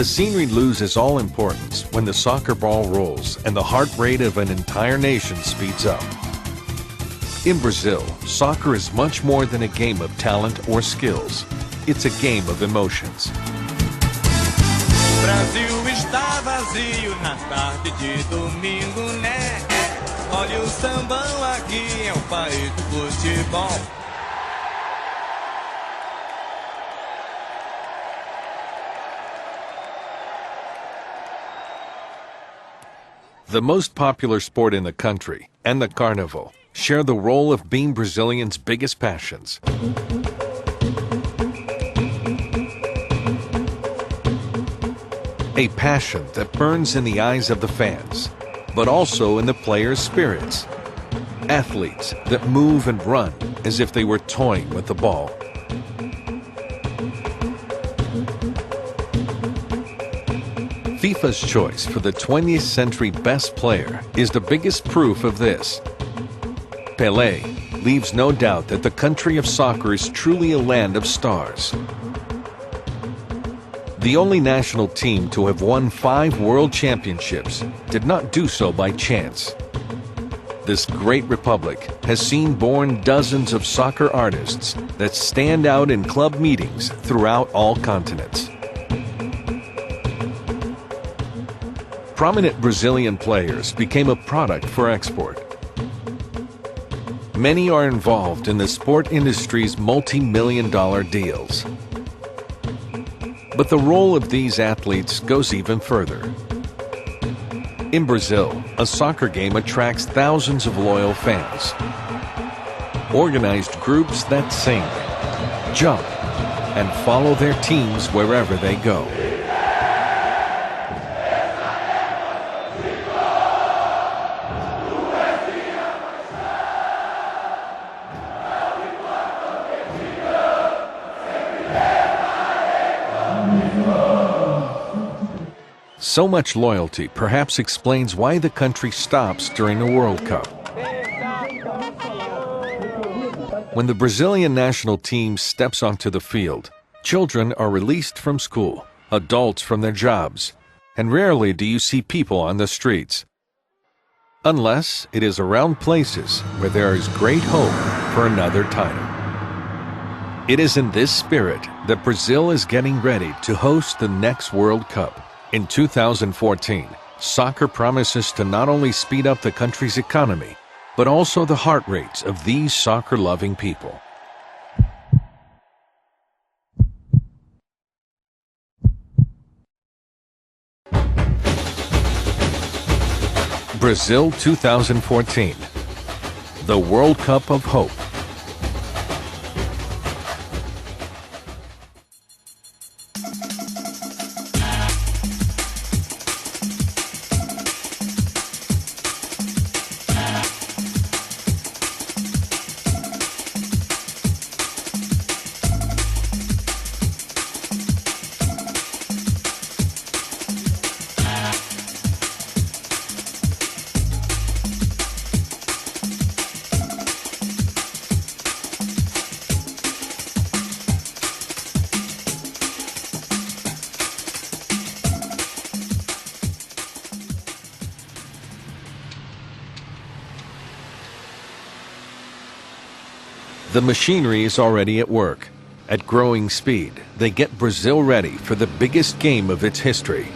The scenery loses all importance when the soccer ball rolls and the heart rate of an entire nation speeds up. In Brazil, soccer is much more than a game of talent or skills. It's a game of emotions. Brasil está vazio na tarde de domingo, né? Olha o sambão aqui, é o país do futebol. The most popular sport in the country, and the carnival, share the role of being Brazilians' biggest passions. A passion that burns in the eyes of the fans, but also in the players' spirits. Athletes that move and run as if they were toying with the ball. FIFA's choice for the 20th century best player is the biggest proof of this. Pelé leaves no doubt that the country of soccer is truly a land of stars. The only national team to have won 5 world championships did not do so by chance. This great republic has seen born dozens of soccer artists that stand out in club meetings throughout all continents. Prominent Brazilian players became a product for export. Many are involved in the sport industry's multi-million-dollar deals. But the role of these athletes goes even further. In Brazil, a soccer game attracts thousands of loyal fans. Organized groups that sing, jump, and follow their teams wherever they go. So much loyalty perhaps explains why the country stops during the World Cup. When the Brazilian national team steps onto the field, children are released from school, adults from their jobs, and rarely do you see people on the streets. Unless it is around places where there is great hope for another title. It is in this spirit that Brazil is getting ready to host the next World Cup. In 2014, soccer promises to not only speed up the country's economy, but also the heart rates of these soccer-loving people. Brazil 2014, the World Cup of Hope. The machinery is already at work. At growing speed, they get Brazil ready for the biggest game of its history.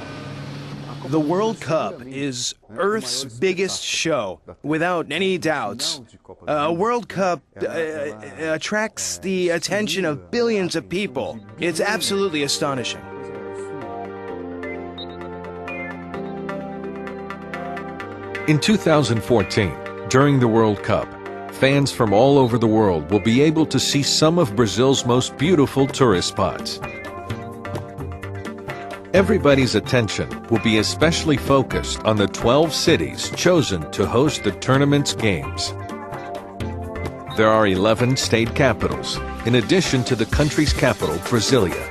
The World Cup is Earth's biggest show, without any doubts. A World Cup attracts the attention of billions of people. It's absolutely astonishing. In 2014, during the World Cup, fans from all over the world will be able to see some of Brazil's most beautiful tourist spots. Everybody's attention will be especially focused on the 12 cities chosen to host the tournament's games. There are 11 state capitals, in addition to the country's capital, Brasilia.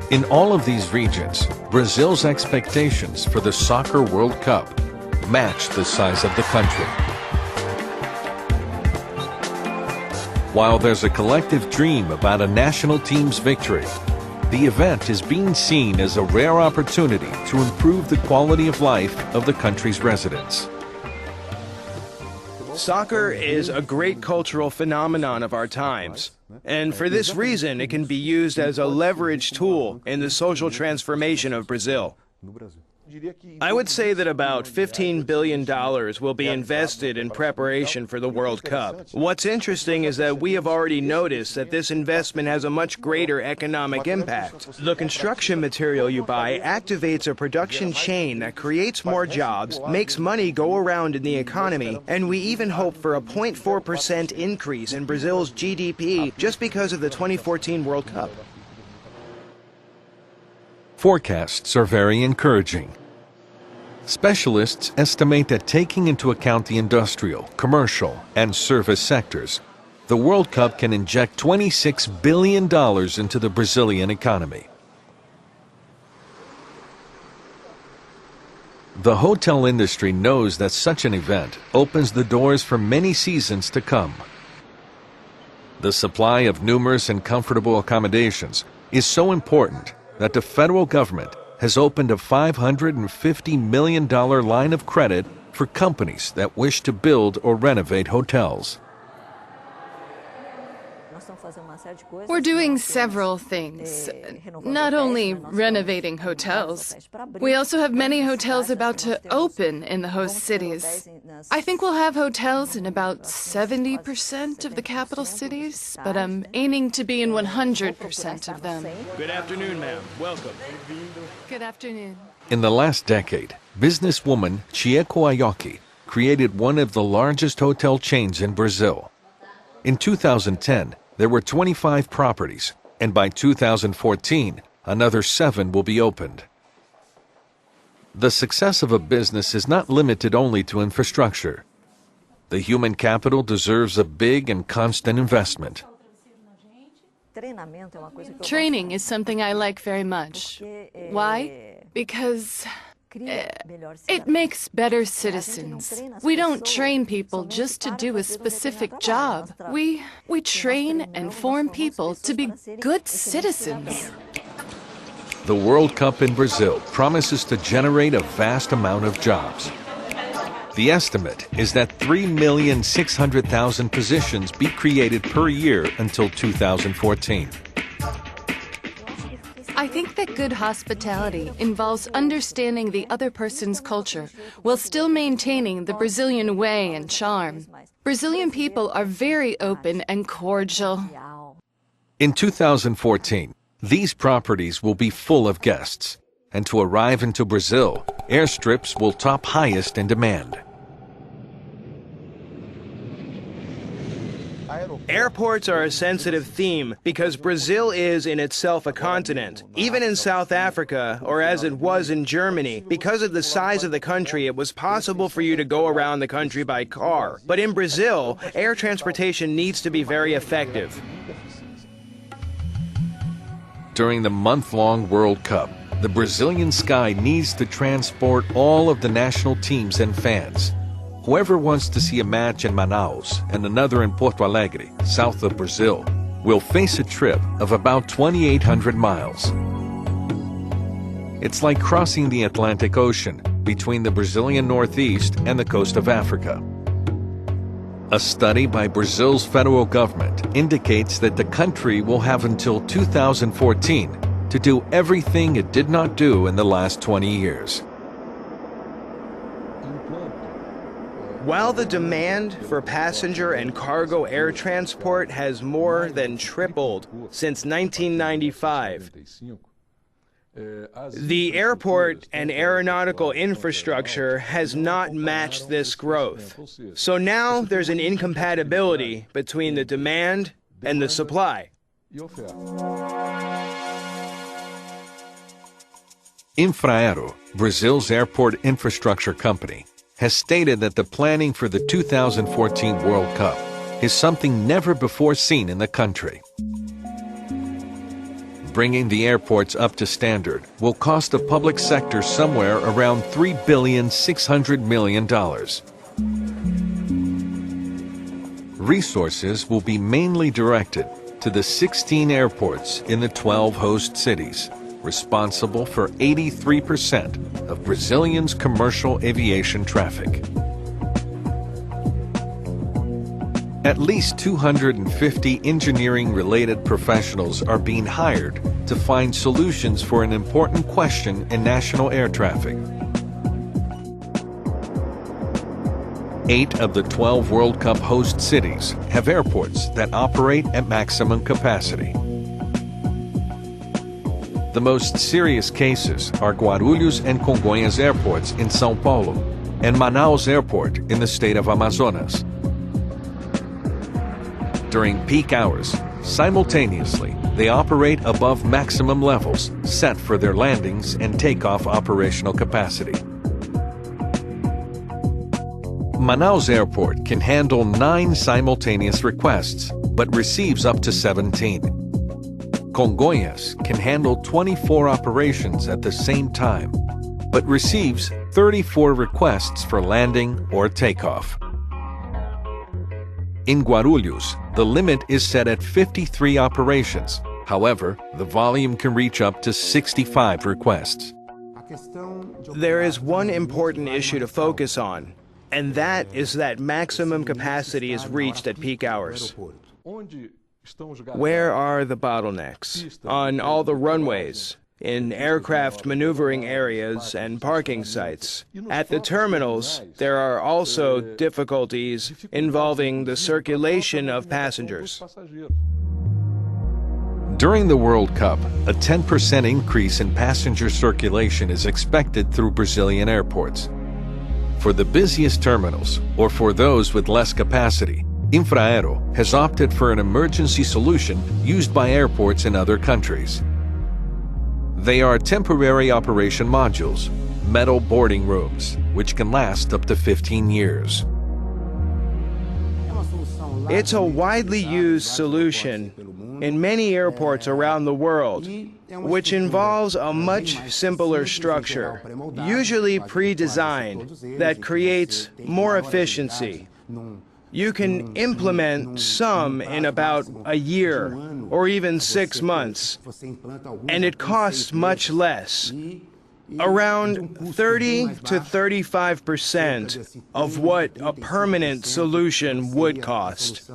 In all of these regions, Brazil's expectations for the Soccer World Cup match the size of the country. While there's a collective dream about a national team's victory, the event is being seen as a rare opportunity to improve the quality of life of the country's residents. Soccer is a great cultural phenomenon of our times, and for this reason it can be used as a leverage tool in the social transformation of Brazil. I would say that about $15 billion will be invested in preparation for the World Cup. What's interesting is that we have already noticed that this investment has a much greater economic impact. The construction material you buy activates a production chain that creates more jobs, makes money go around in the economy, and we even hope for a 0.4% increase in Brazil's GDP just because of the 2014 World Cup. Forecasts are very encouraging. Specialists estimate that taking into account the industrial, commercial, and service sectors, the World Cup can inject $26 billion into the Brazilian economy. The hotel industry knows that such an event opens the doors for many seasons to come. The supply of numerous and comfortable accommodations is so important that the federal government has opened a $550 million line of credit for companies that wish to build or renovate hotels. We're doing several things, not only renovating hotels. We also have many hotels about to open in the host cities. I think we'll have hotels in about 70% of the capital cities, but I'm aiming to be in 100% of them. Good afternoon, ma'am. Welcome. Good afternoon. In the last decade, businesswoman Chieko Aoki created one of the largest hotel chains in Brazil. In 2010, there were 25 properties, and by 2014, another 7 will be opened. The success of a business is not limited only to infrastructure. The human capital deserves a big and constant investment. Training is something I like very much. Why? Because it makes better citizens. We don't train people just to do a specific job. We train and form people to be good citizens. The World Cup in Brazil promises to generate a vast amount of jobs. The estimate is that 3,600,000 positions be created per year until 2014. I think that good hospitality involves understanding the other person's culture while still maintaining the Brazilian way and charm. Brazilian people are very open and cordial. In 2014, these properties will be full of guests, and to arrive into Brazil, airstrips will top highest in demand. Airports are a sensitive theme because Brazil is in itself a continent. Even in South Africa, or as it was in Germany, because of the size of the country, it was possible for you to go around the country by car. But in Brazil, air transportation needs to be very effective. During the month-long World Cup, the Brazilian sky needs to transport all of the national teams and fans. Whoever wants to see a match in Manaus and another in Porto Alegre, south of Brazil, will face a trip of about 2,800 miles. It's like crossing the Atlantic Ocean between the Brazilian Northeast and the coast of Africa. A study by Brazil's federal government indicates that the country will have until 2014 to do everything it did not do in the last 20 years. While the demand for passenger and cargo air transport has more than tripled since 1995, the airport and aeronautical infrastructure has not matched this growth. So now there's an incompatibility between the demand and the supply. Infraero, Brazil's airport infrastructure company, has stated that the planning for the 2014 World Cup is something never before seen in the country. Bringing the airports up to standard will cost the public sector somewhere around $3.6 billion. Resources will be mainly directed to to the 16 airports in the 12 host cities, responsible for 83% of Brazilians' commercial aviation traffic. At least 250 engineering-related professionals are being hired to find solutions for an important question in national air traffic. 8 of the 12 World Cup host cities have airports that operate at maximum capacity. The most serious cases are Guarulhos and Congonhas airports in São Paulo and Manaus Airport in the state of Amazonas. During peak hours, simultaneously, they operate above maximum levels set for their landings and takeoff operational capacity. Manaus Airport can handle 9 simultaneous requests, but receives up to 17. Congonhas can handle 24 operations at the same time, but receives 34 requests for landing or takeoff. In Guarulhos, the limit is set at 53 operations. However, the volume can reach up to 65 requests. There is one important issue to focus on, and that is that maximum capacity is reached at peak hours. Where are the bottlenecks? On all the runways, in aircraft maneuvering areas and parking sites. At the terminals, there are also difficulties involving the circulation of passengers. During the World Cup, a 10% increase in passenger circulation is expected through Brazilian airports. For the busiest terminals, or for those with less capacity, Infraero has opted for an emergency solution used by airports in other countries. They are temporary operation modules, metal boarding rooms, which can last up to 15 years. It's a widely used solution in many airports around the world, which involves a much simpler structure, usually pre-designed, that creates more efficiency. You can implement some in about a year or even 6 months, and it costs much less, around 30 to 35% of what a permanent solution would cost.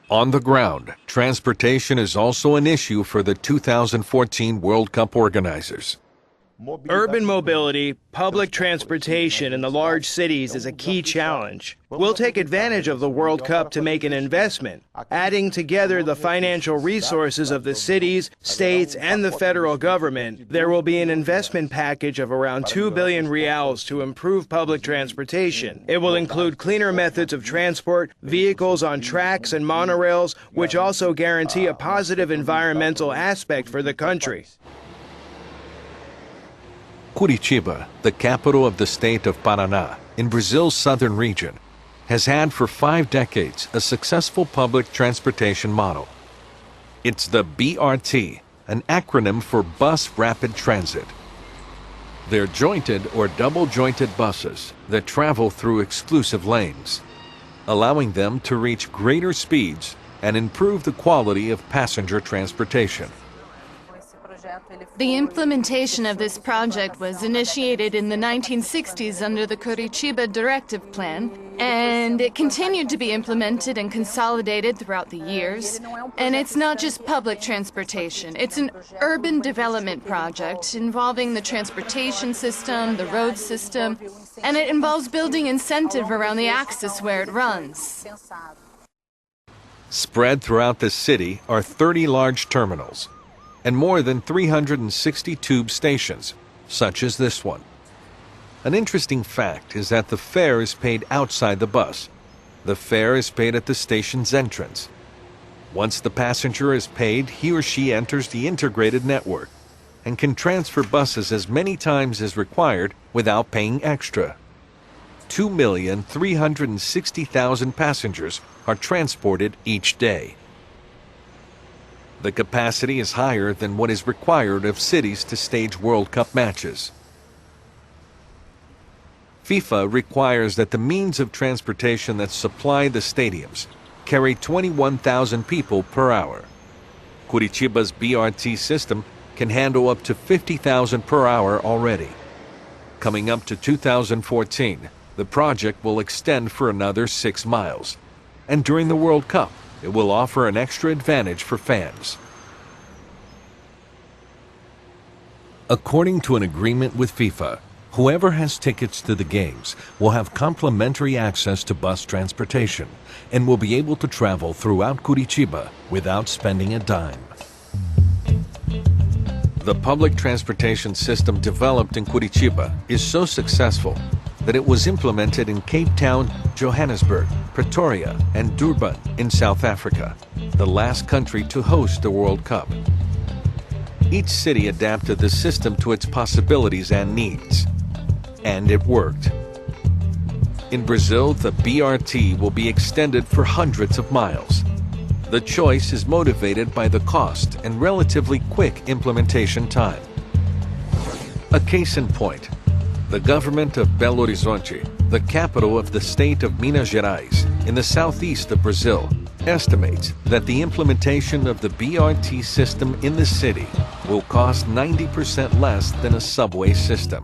On the ground, transportation is also an issue for the 2014 World Cup organizers. Urban mobility, public transportation in the large cities is a key challenge. We'll take advantage of the World Cup to make an investment, adding together the financial resources of the cities, states, and the federal government. There will be an investment package of around 2 billion reals to improve public transportation. It will include cleaner methods of transport, vehicles on tracks and monorails, which also guarantee a positive environmental aspect for the country. Curitiba, the capital of the state of Paraná, in Brazil's southern region, has had for 5 decades a successful public transportation model. It's the BRT, an acronym for Bus Rapid Transit. They're jointed or double-jointed buses that travel through exclusive lanes, allowing them to reach greater speeds and improve the quality of passenger transportation. The implementation of this project was initiated in the 1960s under the Curitiba Directive Plan, and it continued to be implemented and consolidated throughout the years. And it's not just public transportation, it's an urban development project involving the transportation system, the road system, and it involves building incentive around the axis where it runs. Spread throughout the city are 30 large terminals and more than 360 tube stations, such as this one. An interesting fact is that the fare is paid outside the bus. The fare is paid at the station's entrance. Once the passenger is paid, he or she enters the integrated network and can transfer buses as many times as required without paying extra. 2,360,000 passengers are transported each day. The capacity is higher than what is required of cities to stage World Cup matches. FIFA requires that the means of transportation that supply the stadiums carry 21,000 people per hour. Curitiba's BRT system can handle up to 50,000 per hour already. Coming up to 2014, the project will extend for another 6 miles. And during the World Cup, it will offer an extra advantage for fans. According to an agreement with FIFA, whoever has tickets to the games will have complimentary access to bus transportation and will be able to travel throughout Curitiba without spending a dime. The public transportation system developed in Curitiba is so successful that it was implemented in Cape Town, Johannesburg, Pretoria, and Durban in South Africa, the last country to host the World Cup. Each city adapted the system to its possibilities and needs. And it worked. In Brazil, the BRT will be extended for hundreds of miles. The choice is motivated by the cost and relatively quick implementation time. A case in point, the government of Belo Horizonte, the capital of the state of Minas Gerais, in the southeast of Brazil, estimates that the implementation of the BRT system in the city will cost 90% less than a subway system.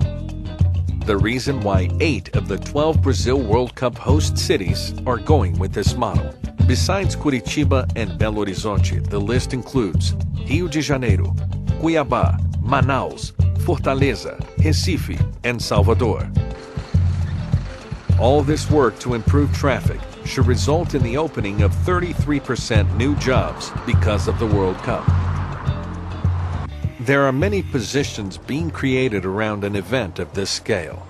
The reason why 8 of the 12 Brazil World Cup host cities are going with this model. Besides Curitiba and Belo Horizonte, the list includes Rio de Janeiro, Cuiabá, Manaus, Fortaleza, Recife, and Salvador. All this work to improve traffic should result in the opening of 33% new jobs because of the World Cup. There are many positions being created around an event of this scale.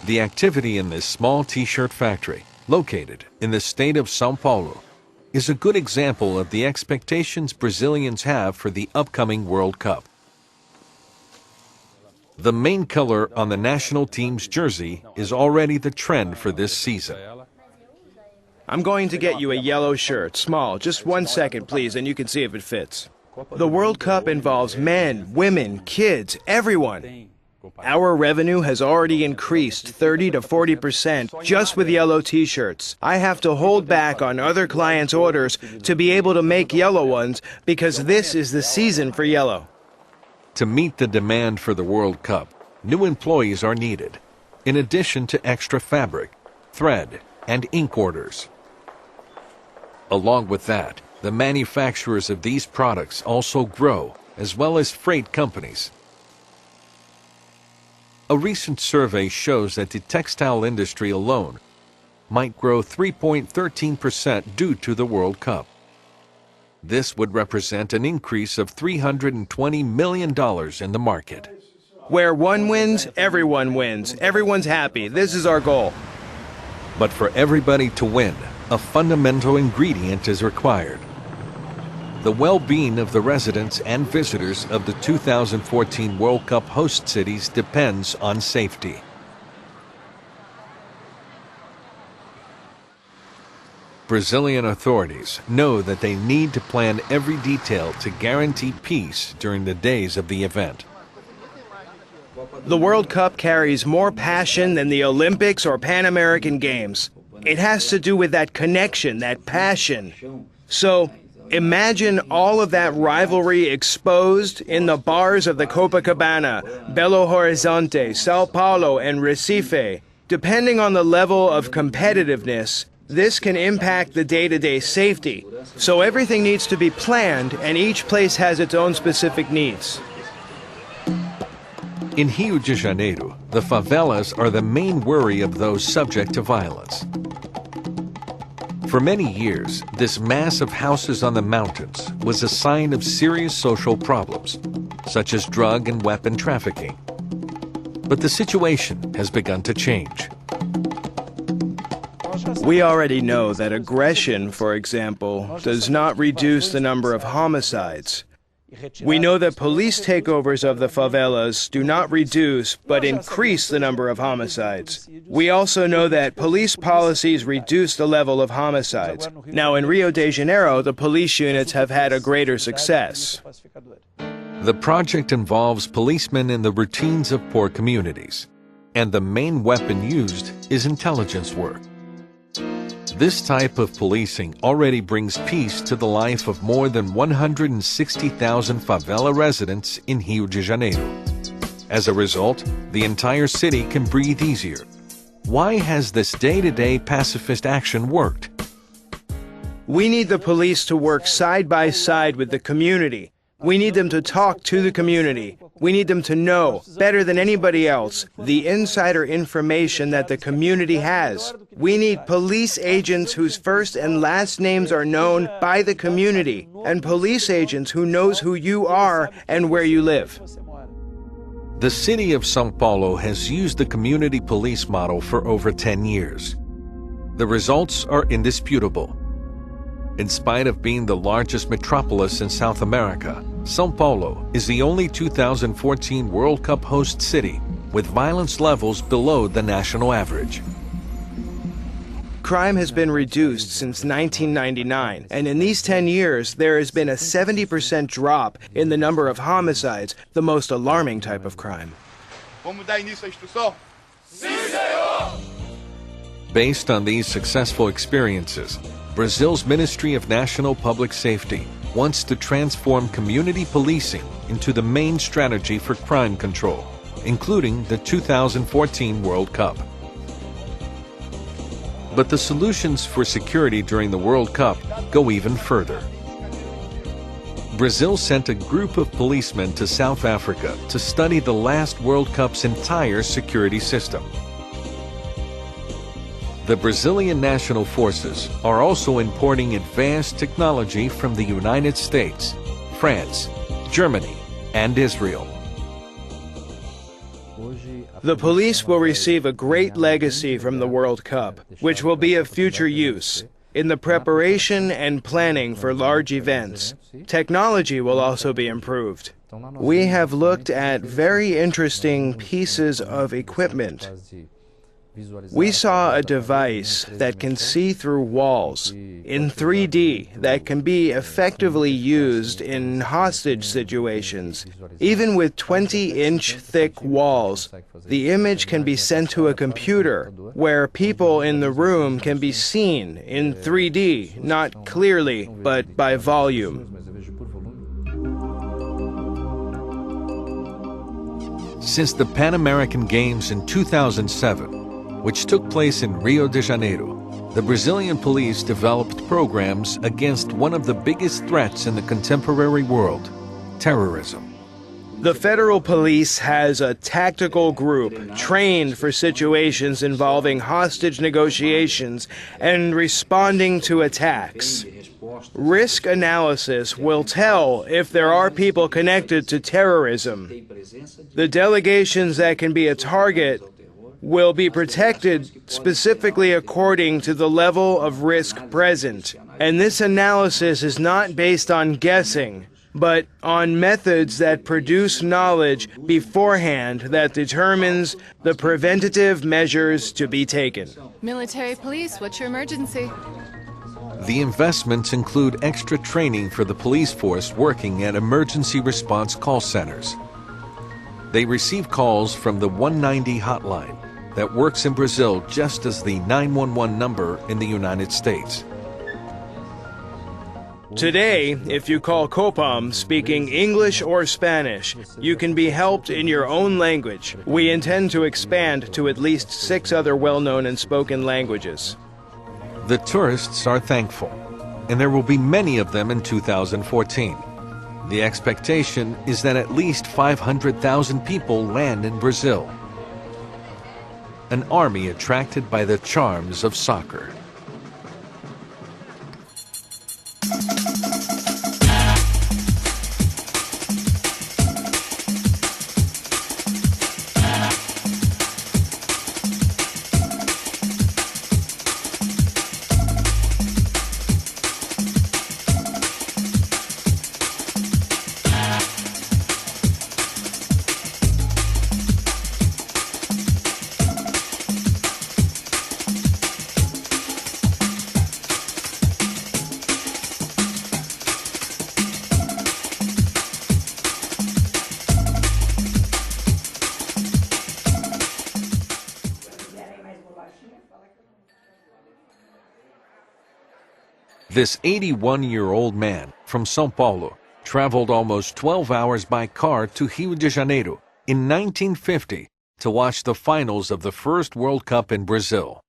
The activity in this small t-shirt factory, located in the state of São Paulo, is a good example of the expectations Brazilians have for the upcoming World Cup. The main color on the national team's jersey is already the trend for this season. I'm going to get you a yellow shirt, small. Just 1 second, please, and you can see if it fits. The World Cup involves men, women, kids, everyone. Our revenue has already increased 30 to 40% just with yellow t-shirts. I have to hold back on other clients' orders to be able to make yellow ones because this is the season for yellow. To meet the demand for the World Cup, new employees are needed, in addition to extra fabric, thread, and ink orders. Along with that, the manufacturers of these products also grow, as well as freight companies. A recent survey shows that the textile industry alone might grow 3.13% due to the World Cup. This would represent an increase of $320 million in the market. Where one wins, everyone wins. Everyone's happy. This is our goal. But for everybody to win, a fundamental ingredient is required. The well-being of the residents and visitors of the 2014 World Cup host cities depends on safety. Brazilian authorities know that they need to plan every detail to guarantee peace during the days of the event. The World Cup carries more passion than the Olympics or Pan American Games. It has to do with that connection, that passion. So, imagine all of that rivalry exposed in the bars of the Copacabana, Belo Horizonte, Sao Paulo, and Recife. Depending on the level of competitiveness, this can impact the day-to-day safety. So everything needs to be planned, and each place has its own specific needs. In Rio de Janeiro, the favelas are the main worry of those subject to violence. For many years, this mass of houses on the mountains was a sign of serious social problems, such as drug and weapon trafficking. But the situation has begun to change. We already know that aggression, for example, does not reduce the number of homicides. We know that police takeovers of the favelas do not reduce, but increase the number of homicides. We also know that police policies reduce the level of homicides. Now, in Rio de Janeiro, the police units have had a greater success. The project involves policemen in the routines of poor communities, and the main weapon used is intelligence work. This type of policing already brings peace to the life of more than 160,000 favela residents in Rio de Janeiro. As a result, the entire city can breathe easier. Why has this day-to-day pacifist action worked? We need the police to work side by side with the community. We need them to talk to the community. We need them to know, better than anybody else, the insider information that the community has. We need police agents whose first and last names are known by the community, and police agents who knows who you are and where you live. The city of São Paulo has used the community police model for over 10 years. The results are indisputable. In spite of being the largest metropolis in South America, São Paulo is the only 2014 World Cup host city with violence levels below the national average. Crime has been reduced since 1999, and in these 10 years, there has been a 70% drop in the number of homicides, the most alarming type of crime. Based on these successful experiences, Brazil's Ministry of National Public Safety wants to transform community policing into the main strategy for crime control, including the 2014 World Cup. But the solutions for security during the World Cup go even further. Brazil sent a group of policemen to South Africa to study the last World Cup's entire security system. The Brazilian National Forces are also importing advanced technology from the United States, France, Germany, and Israel. The police will receive a great legacy from the World Cup, which will be of future use. In the preparation and planning for large events, technology will also be improved. We have looked at very interesting pieces of equipment. We saw a device that can see through walls in 3D that can be effectively used in hostage situations. Even with 20-inch thick walls, the image can be sent to a computer where people in the room can be seen in 3D, not clearly, but by volume. Since the Pan American Games in 2007, which took place in Rio de Janeiro, the Brazilian police developed programs against one of the biggest threats in the contemporary world, terrorism. The federal police has a tactical group trained for situations involving hostage negotiations and responding to attacks. Risk analysis will tell if there are people connected to terrorism. The delegations that can be a target will be protected specifically according to the level of risk present. And this analysis is not based on guessing, but on methods that produce knowledge beforehand that determines the preventative measures to be taken. Military police, what's your emergency? The investments include extra training for the police force working at emergency response call centers. They receive calls from the 190 hotline that works in Brazil just as the 911 number in the United States. Today, if you call Copam speaking English or Spanish, you can be helped in your own language. We intend to expand to at least 6 other well-known and spoken languages. The tourists are thankful, and there will be many of them in 2014. The expectation is that at least 500,000 people land in Brazil. An army attracted by the charms of soccer. This 81-year-old man from São Paulo traveled almost 12 hours by car to Rio de Janeiro in 1950 to watch the finals of the first World Cup in Brazil.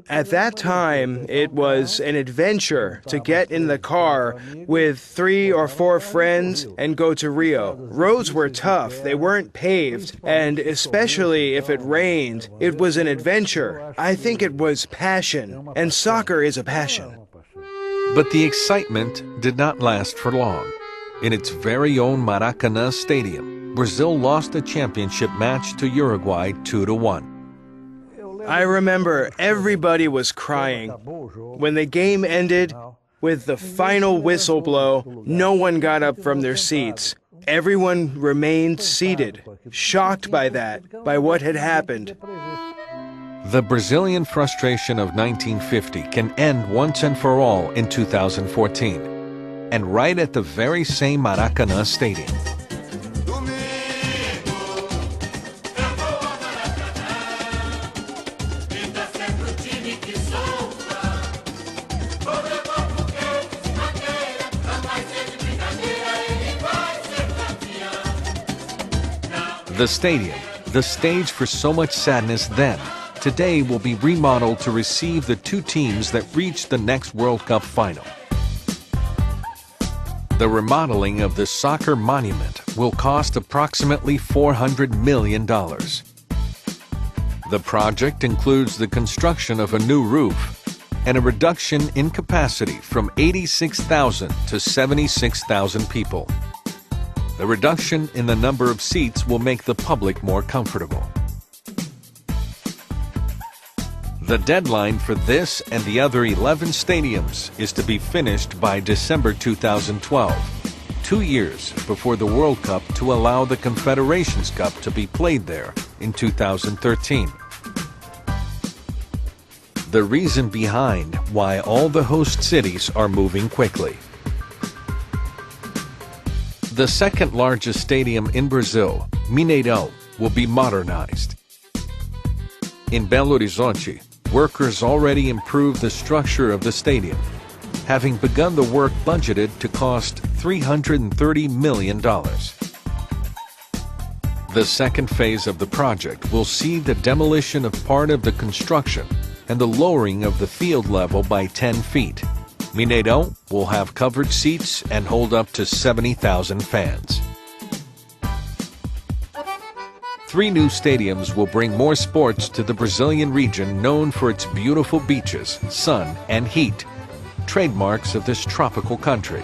At that time, it was an adventure to get in the car with 3 or 4 friends and go to Rio. Roads were tough, they weren't paved, and especially if it rained, it was an adventure. I think it was passion, and soccer is a passion. But the excitement did not last for long. In its very own Maracanã Stadium, Brazil lost the championship match to Uruguay 2-1. I remember everybody was crying. When the game ended, with the final whistle blow, no one got up from their seats. Everyone remained seated, shocked by that, by what had happened. The Brazilian frustration of 1950 can end once and for all in 2014, and right at the very same Maracanã Stadium. The stadium, the stage for so much sadness then, today will be remodeled to receive the 2 teams that reach the next World Cup final. The remodeling of the soccer monument will cost approximately $400 million. The project includes the construction of a new roof and a reduction in capacity from 86,000 to 76,000 people. The reduction in the number of seats will make the public more comfortable. The deadline for this and the other 11 stadiums is to be finished by December 2012, 2 years before the World Cup, to allow the Confederations Cup to be played there in 2013. The reason behind why all the host cities are moving quickly. The second largest stadium in Brazil, Mineirão, will be modernized. In Belo Horizonte, workers already improved the structure of the stadium, having begun the work budgeted to cost $330 million. The second phase of the project will see the demolition of part of the construction and the lowering of the field level by 10 feet. Mineirão will have covered seats and hold up to 70,000 fans. 3 new stadiums will bring more sports to the Brazilian region known for its beautiful beaches, sun, and heat, trademarks of this tropical country.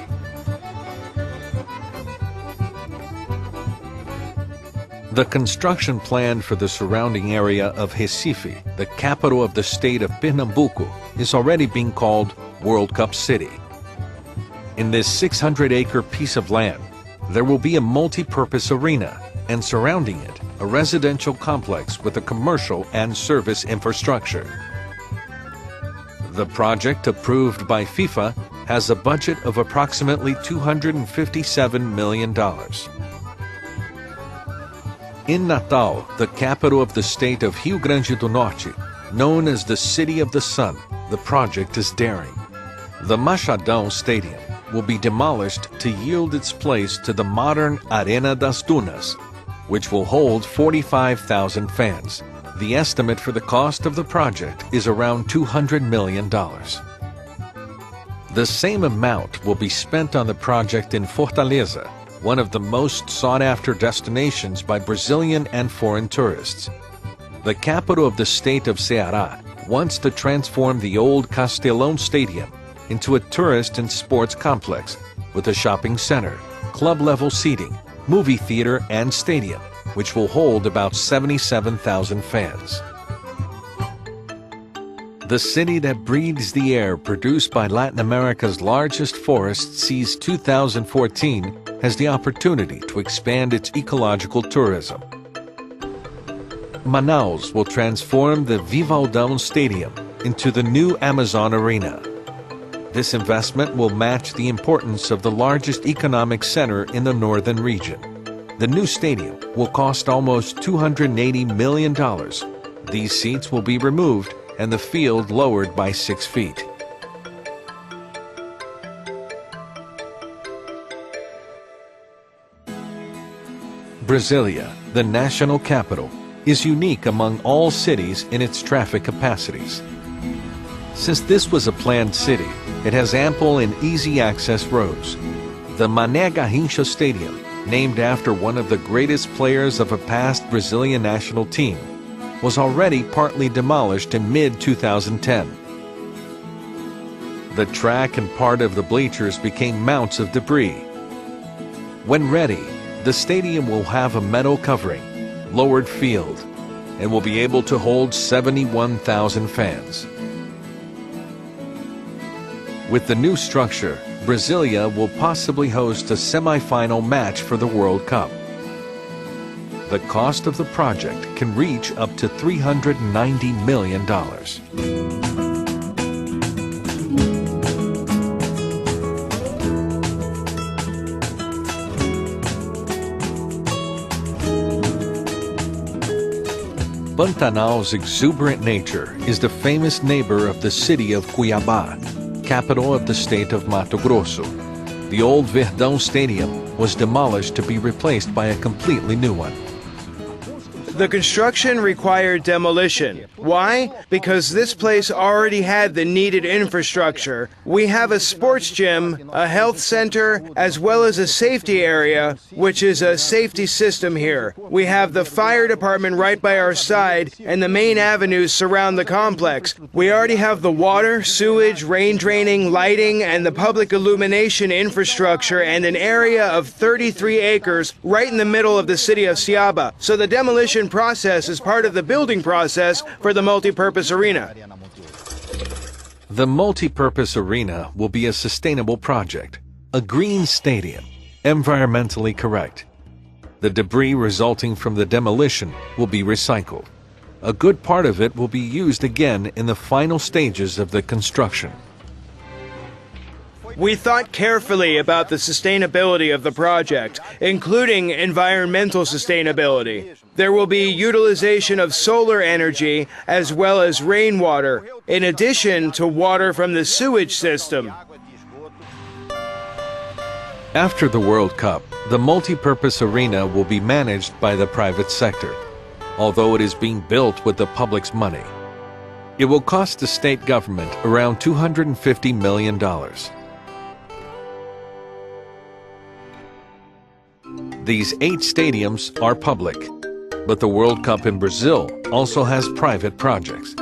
The construction plan for the surrounding area of Recife, the capital of the state of Pernambuco, is already being called World Cup City. In this 600-acre piece of land, there will be a multi-purpose arena, and surrounding it, a residential complex with a commercial and service infrastructure. The project, approved by FIFA, has a budget of approximately $257 million. In Natal, the capital of the state of Rio Grande do Norte, known as the City of the Sun, the project is daring. The Machadão Stadium will be demolished to yield its place to the modern Arena das Dunas, which will hold 45,000 fans. The estimate for the cost of the project is around $200 million. The same amount will be spent on the project in Fortaleza, one of the most sought-after destinations by Brazilian and foreign tourists. The capital of the state of Ceará wants to transform the old Castelão Stadium into a tourist and sports complex with a shopping center, club-level seating, movie theater, and stadium, which will hold about 77,000 fans. The city that breathes the air produced by Latin America's largest forest sees 2014 has the opportunity to expand its ecological tourism. Manaus will transform the Vivaldão Stadium into the new Amazon Arena. This investment will match the importance of the largest economic center in the northern region. The new stadium will cost almost $280 million. These seats will be removed and the field lowered by 6 feet. Brasilia, the national capital, is unique among all cities in its traffic capacities. Since this was a planned city, it has ample and easy access roads. The Mané Garrincha Stadium, named after one of the greatest players of a past Brazilian national team, was already partly demolished in mid-2010. The track and part of the bleachers became mounts of debris. When ready, the stadium will have a metal covering, lowered field, and will be able to hold 71,000 fans. With the new structure, Brasilia will possibly host a semi-final match for the World Cup. The cost of the project can reach up to $390 million. Pantanal's exuberant nature is the famous neighbor of the city of Cuiabá, capital of the state of Mato Grosso. The old Verdão Stadium was demolished to be replaced by a completely new one. The construction required demolition. Why? Because this place already had the needed infrastructure. We have a sports gym, a health center, as well as a safety area, which is a safety system here. We have the fire department right by our side, and the main avenues surround the complex. We already have the water, sewage, rain draining, lighting, and the public illumination infrastructure, and an area of 33 acres right in the middle of the city of Cuiabá. So the demolition process is part of the building process for the multi-purpose arena. The multi-purpose arena will be a sustainable project, a green stadium, environmentally correct. The debris resulting from the demolition will be recycled. A good part of it will be used again in the final stages of the construction. We thought carefully about the sustainability of the project, including environmental sustainability. There will be utilization of solar energy as well as rainwater, in addition to water from the sewage system. After the World Cup, the multi-purpose arena will be managed by the private sector, although it is being built with the public's money. It will cost the state government around $250 million. These 8 stadiums are public, but the World Cup in Brazil also has private projects.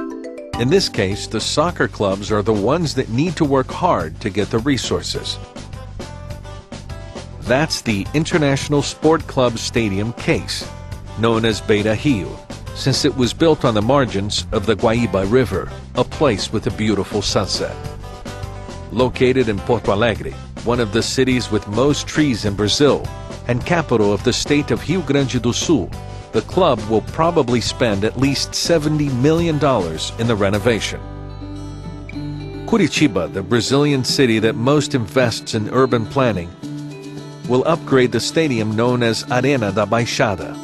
In this case, the soccer clubs are the ones that need to work hard to get the resources. That's the International Sport Club Stadium case, known as Beira Rio, since it was built on the margins of the Guaíba River, a place with a beautiful sunset. Located in Porto Alegre, one of the cities with most trees in Brazil, and capital of the state of Rio Grande do Sul, the club will probably spend at least $70 million in the renovation. Curitiba, the Brazilian city that most invests in urban planning, will upgrade the stadium known as Arena da Baixada.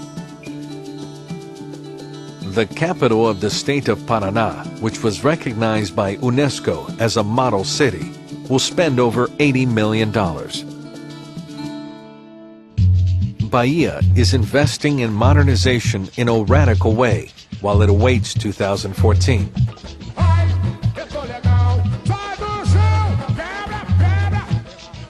The capital of the state of Paraná, which was recognized by UNESCO as a model city, will spend over $80 million. Bahia is investing in modernization in a radical way while it awaits 2014.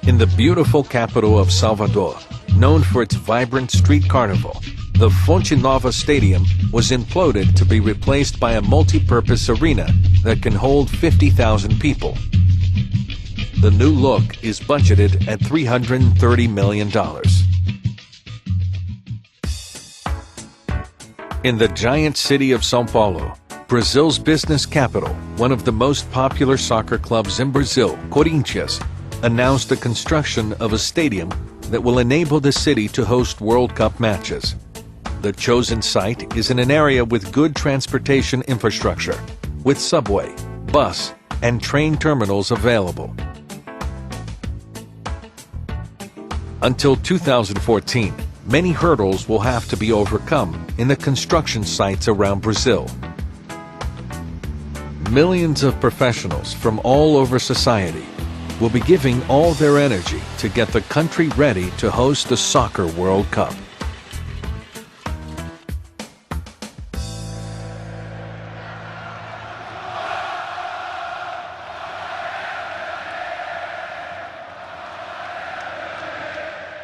In the beautiful capital of Salvador, known for its vibrant street carnival, the Fonte Nova Stadium was imploded to be replaced by a multi-purpose arena that can hold 50,000 people. The new look is budgeted at $330 million. In the giant city of São Paulo, Brazil's business capital, one of the most popular soccer clubs in Brazil, Corinthians, announced the construction of a stadium that will enable the city to host World Cup matches. The chosen site is in an area with good transportation infrastructure, with subway, bus, and train terminals available. Until 2014, many hurdles will have to be overcome in the construction sites around Brazil. Millions of professionals from all over society will be giving all their energy to get the country ready to host the Soccer World Cup.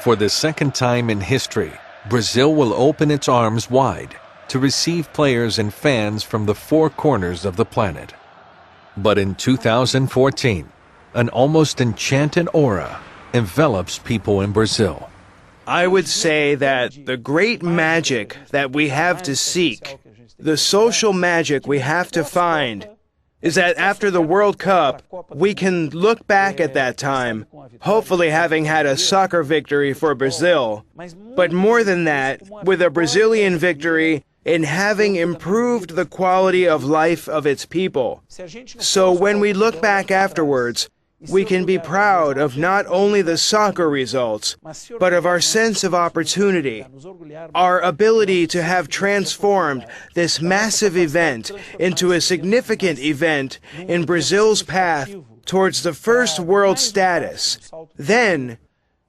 For the second time in history, Brazil will open its arms wide to receive players and fans from the four corners of the planet. But in 2014, an almost enchanted aura envelops people in Brazil. I would say that the great magic that we have to seek, the social magic we have to find, is that after the World Cup, we can look back at that time, hopefully having had a soccer victory for Brazil, but more than that, with a Brazilian victory in having improved the quality of life of its people. So when we look back afterwards, we can be proud of not only the soccer results, but of our sense of opportunity, our ability to have transformed this massive event into a significant event in Brazil's path towards the first world status. Then,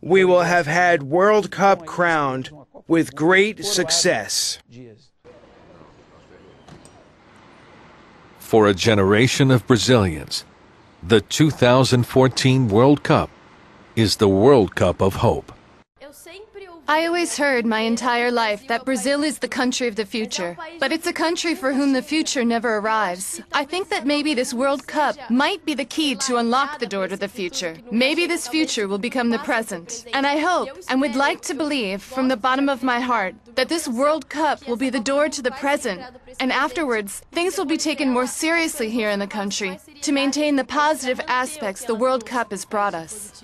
we will have had World Cup crowned with great success. For a generation of Brazilians, the 2014 World Cup is the World Cup of hope. I always heard my entire life that Brazil is the country of the future, but it's a country for whom the future never arrives. I think that maybe this World Cup might be the key to unlock the door to the future. Maybe this future will become the present. And I hope, and would like to believe from the bottom of my heart, that this World Cup will be the door to the present. And afterwards, things will be taken more seriously here in the country to maintain the positive aspects the World Cup has brought us.